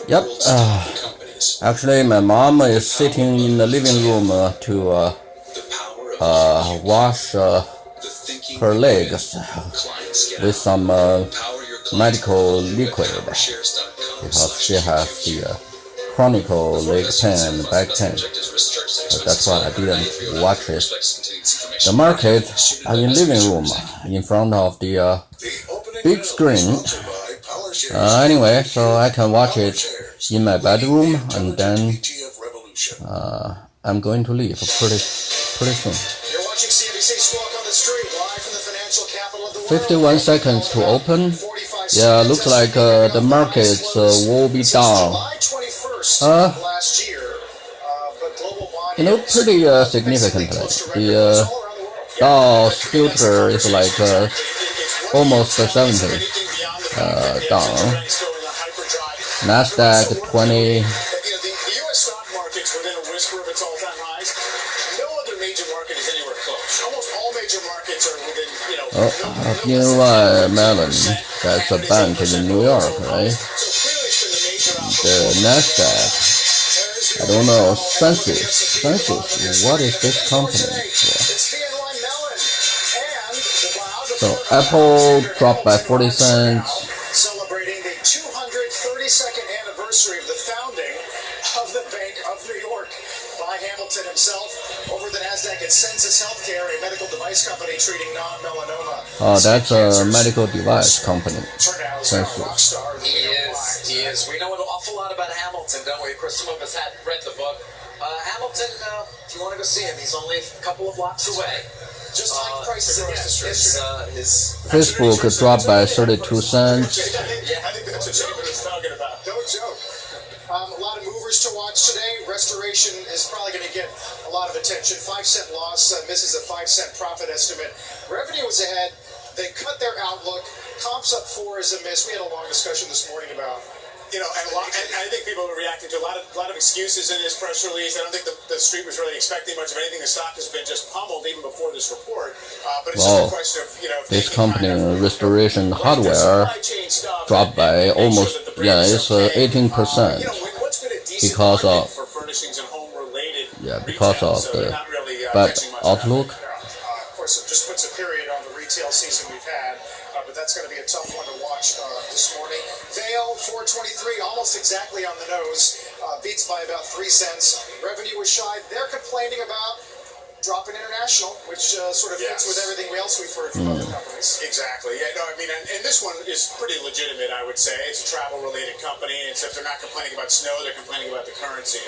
Yep. Actually, my mom is sitting in the living room to wash her legs with some medical liquid because she has the chronic leg pain and back pain. That's why I didn't watch it. The market in living room in front of the big screen. Anyway, so I can watch it in my bedroom, and then I'm going to leave pretty soon. 51 seconds to open. Yeah, looks like the markets will be down. Pretty significantly. The Dow's future is like almost 70 down. Nasdaq 20. BNY Mellon, that's a bank in New York, right? The Nasdaq, I don't know, Census, what is this company for? So Apple dropped by 40 cents. Celebrating the 232nd anniversary of the founding of the Bank of New York by Hamilton himself. Over the Nasdaq at Census Healthcare, a medical device company treating non-melanoma. Oh, that's a medical device company. Census. He is. We know an awful lot about Hamilton, don't we? Of course, some of us hadn't read the book. Hamilton, if you want to go see him, he's only a couple of blocks away. Just like prices again. Facebook dropped by 32 cents. Yeah, I think that's what David was talking about. No joke. A lot of movers to watch today. Restoration is probably going to get a lot of attention. 5-cent loss misses a 5-cent profit estimate. Revenue was ahead. They cut their outlook. Comps up 4 is a miss. We had a long discussion this morning about. And I think people are reacting to a lot of excuses in this press release. I don't think the street was really expecting much of anything. The stock has been just pummeled even before this report. But it's just a question of, this company, Restoration Hardware, dropped by almost, it's 18%. Because of, the bad outlook. Of course, it just puts a period on the retail season we've had. But that's going to be a tough one to watch this morning. Vail 423, almost exactly on the nose. Beats by about 3 cents. Revenue was shy. They're complaining about drop in international, which sort of fits with everything else we've heard from other companies. Exactly. Yeah, no, I mean, and this one is pretty legitimate, I would say. It's a travel-related company. Except they're not complaining about snow; they're complaining about the currency.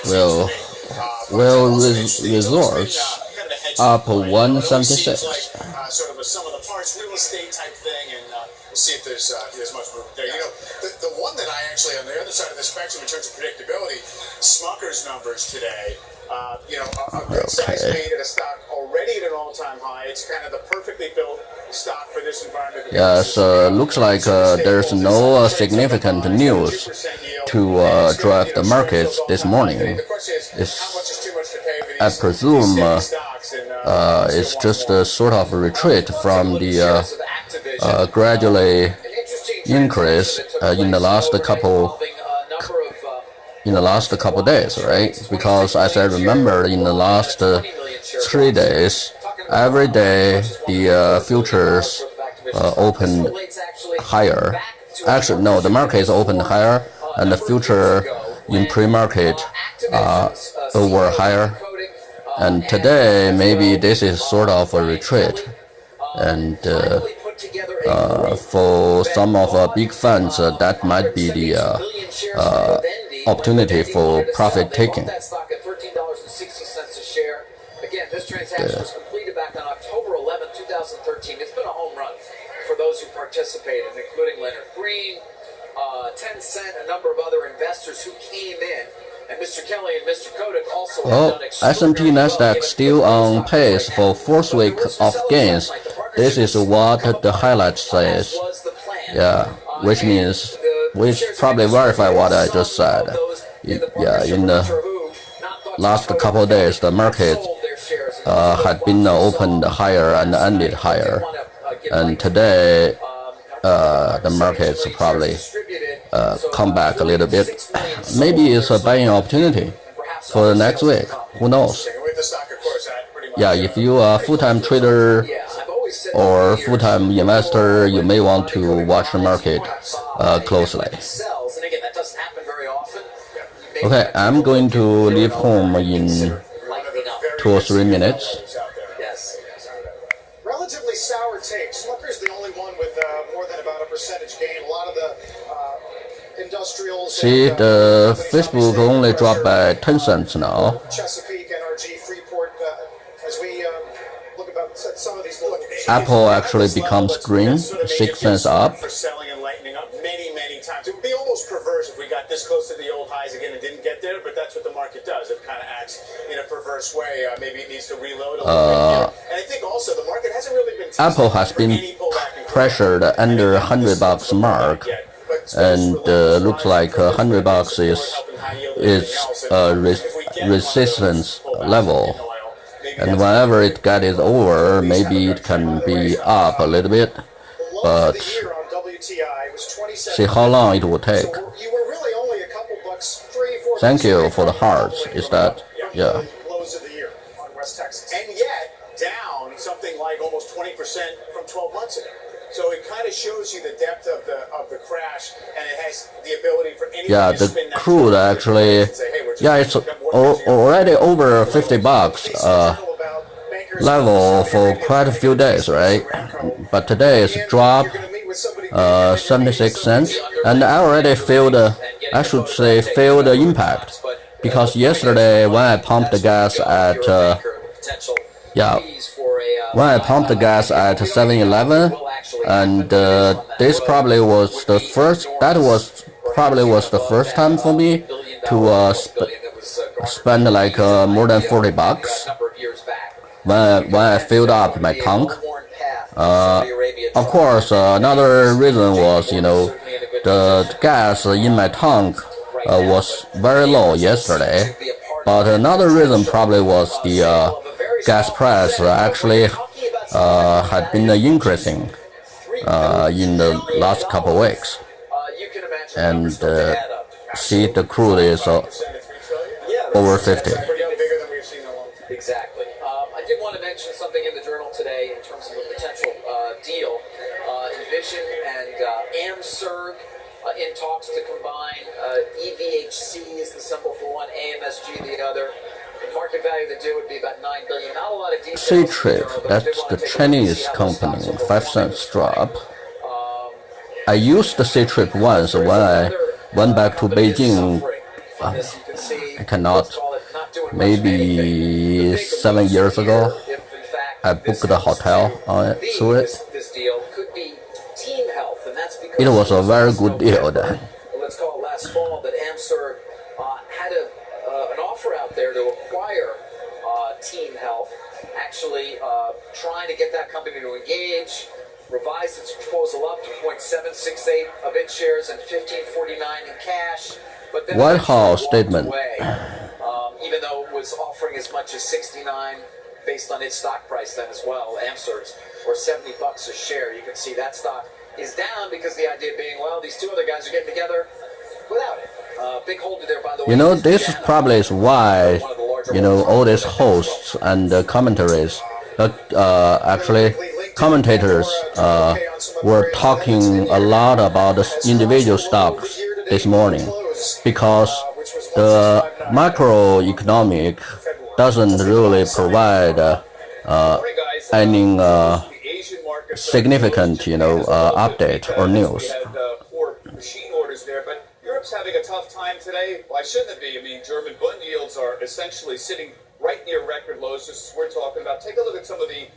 Resorts up 176. Sort of a sum of the parts real estate type thing, and we'll see if there's much movement there. The one that I actually on the other side of the spectrum in terms of predictability, Smucker's numbers today. A good size made at a stock already at an all-time high. It's kind of the perfectly built stock for this environment. Yes, looks like there's no significant news to drive the markets this morning. I presume it's just a sort of a retreat from the gradually increase in the last couple days, right? Because as I remember, in the last 3 days, every day the futures opened higher. Actually, no, the markets opened higher, and the future in pre-market were higher. And today, maybe this is sort of a retreat. And for some of big funds, that might be the opportunity for profit taking. Again, this transaction was completed back on October 11, 2013. It's been a home run for those who participated, including Leonard Green, Tencent, a number of other investors who came in. And Mr. Kelly and Mr. Kodak also have done S&P Nasdaq still on pace for 4th week of gains. This is what the highlight says. Yeah, which probably verify what I just said. In the last couple of days, the market had been opened higher and ended higher. And today, the market's probably come back a little bit. Maybe it's a buying opportunity for the next week. Who knows? Yeah, if you are a full-time trader or full-time investor, you may want to watch the market closely. Okay, I'm going to leave home in 2 or 3 minutes. Relatively sour tape. Smucker's the only one with more than about a percentage gain. A lot of the industrials. See, the Facebook only dropped by 10 cents now. Chesapeake, NRG, Freeport. As we look about some of these. Apple actually becomes green, 6 cents up. For selling and lightening up many times. It would be almost perverse if we got this close to the old highs again and didn't get there, but that's what the market does. It kind of acts in a perverse way. Maybe it needs to reload a little bit here. And I think also the market hasn't really been Apple has been pressured under $100 mark, and looks like $100 is a resistance level. And whenever it gets over, maybe it can be up a little bit, but see how long it will take. Thank you for the hearts. Is that, yeah. And yet down something like almost 20% from 12 months ago. So it kind of shows you the depth of the crash, and it has the ability for anyone yeah, to spin the crude actually, yeah, it's already over $50 level for quite a few days, right? But today it's dropped 76 cents, and I already feel the impact, because yesterday when I pumped the gas at when I pumped the gas at 7-Eleven, and this probably was the first. That was probably the first time for me to spend like more than $40 when I filled up my tank. Of course, another reason was, the gas in my tank was very low yesterday. But another reason probably was the gas price actually had been increasing in the last couple of weeks. And see, the crude is over 50. Exactly. I did want to mention something in the journal today in terms of a potential deal. Envision and AmSerg in talks to combine. EVHC is the symbol for one, AMSG the other. The market value of the deal would be about $9 billion. Not a lot of details. Ctrip, that's the Chinese company, 5 cents drop. I used the Ctrip once when I went back to Beijing. I cannot. Maybe 7 years ago, I booked a hotel on it through it. It was a very good deal then. Let's call it last fall that AmSerg had an offer out there to acquire Team Health, actually trying to get that company to engage, revised its proposal up to 0.768 of its shares and $15.49 in cash. But then White House statement. Even though it was offering as much as $69 based on its stock price then as well, AmSerg's, or $70 a share. You can see that stock is down because the idea being, well, these two other guys are getting together without it. Big holder there, by the way. This probably is why, all these hosts and commentaries, actually commentators were talking a lot about the individual stocks this morning, because the macroeconomic doesn't really provide any significant, update or news. Machine orders there, but Europe's having a tough time today. Why shouldn't it be? I mean, German bond yields are essentially sitting right near record lows. This is what we're talking about. Take a look at some of the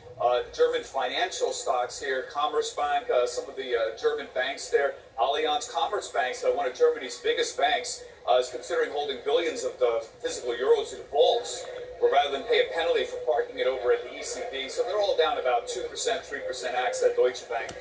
German financial stocks here. Commerzbank, some of the German banks there. Allianz Commerzbank, one of Germany's biggest banks, is considering holding billions of physical euros in vaults, or rather than pay a penalty for parking it over at the ECB. So they're all down about 2%, 3%. AXA, Deutsche Bank,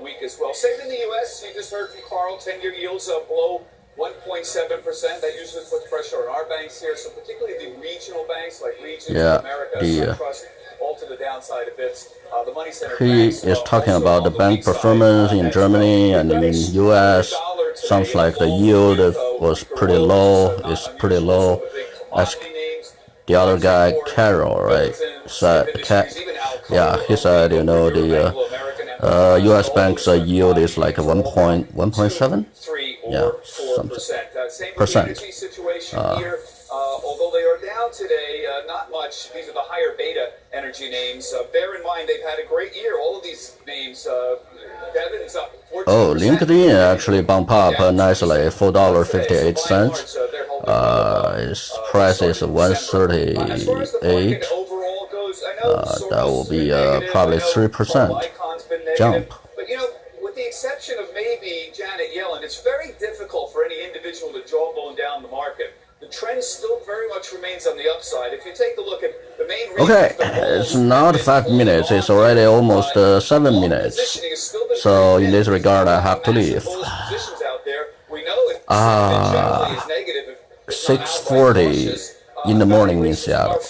weak as well. Same in the U.S. You just heard from Carl, 10-year yields below 1.7%. That usually puts pressure on our banks here. So particularly the regional banks like Regions, America, SunTrust, all to the downside a bit. The money center he is talking about the bank performance in Germany and in U.S. Sounds like the yield was pretty low. It's pretty low. As the other guy, Carol, right? Said, he said, the U.S. banks yield is like 1.7. Yeah, something percent. Although they are down today, not much. These are the higher beta energy names. Bear in mind, they've had a great year. All of these names, Devon's up 14%. Oh, LinkedIn actually bumped up nicely, $4.58. Its price is 138. That will be probably 3% jump. But with the exception of maybe Janet Yellen, it's very difficult for any individual to jawbone down the market. The trend still very much remains on the upside. If you take a look at the main okay, it's not 5 minutes, it's already almost 7 minutes. So in this regard, I have to leave. 6:40 in the morning in Seattle.